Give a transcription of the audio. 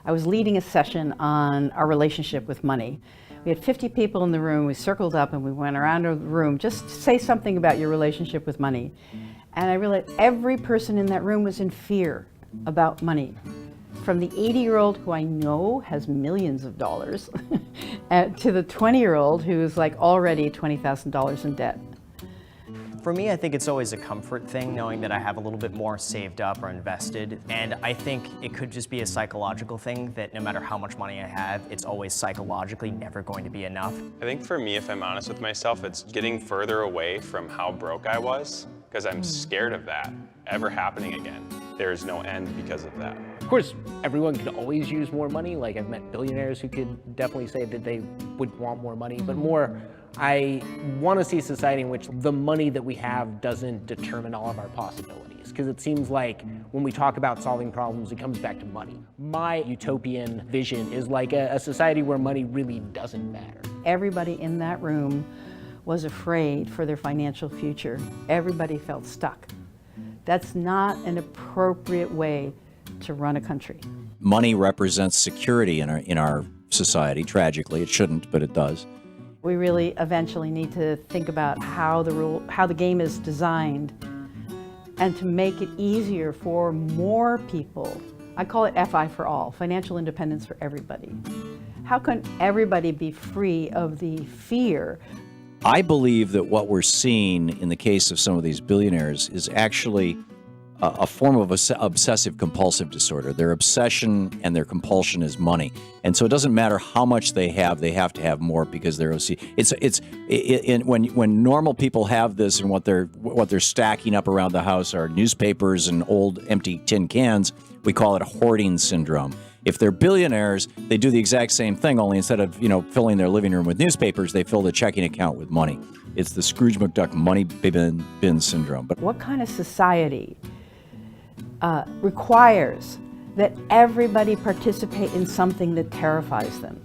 I was leading a session on our relationship with money. We had 50 people in the room. We circled up and we went around the room, just say something about your relationship with money. And I realized every person in that room was in fear about money. From the 80-year-old who I know has millions of dollars to the 20-year-old who's like already $20,000 in debt. For me, I think it's always a comfort thing knowing that I have a little bit more saved up or invested. And I think it could just be a psychological thing that no matter how much money I have, it's always psychologically never going to be enough. I think for me, if I'm honest with myself, it's getting further away from how broke I was, because I'm scared of that ever happening again. There's no end because of that. Of course, everyone could always use more money. Like, I've met billionaires who could definitely say that they would want more money, but more, I want to see a society in which the money that we have doesn't determine all of our possibilities. Because it seems like when we talk about solving problems, it comes back to money. My utopian vision is like a society where money really doesn't matter. Everybody in that room was afraid for their financial future. Everybody felt stuck. That's not an appropriate way to run a country. Money represents security in our society. Tragically, it shouldn't, but it does. We really eventually need to think about how the game is designed and to make it easier for more people. I call it FI for all, financial independence for everybody. How can everybody be free of the fear? I believe that what we're seeing in the case of some of these billionaires is actually a form of obsessive compulsive disorder. Their obsession and their compulsion is money. And so it doesn't matter how much they have to have more because they're when normal people have this and what they're stacking up around the house are newspapers and old empty tin cans, we call it a hoarding syndrome. If they're billionaires, they do the exact same thing, only instead of, filling their living room with newspapers, they fill the checking account with money. It's the Scrooge McDuck money bin syndrome. But what kind of society requires that everybody participate in something that terrifies them?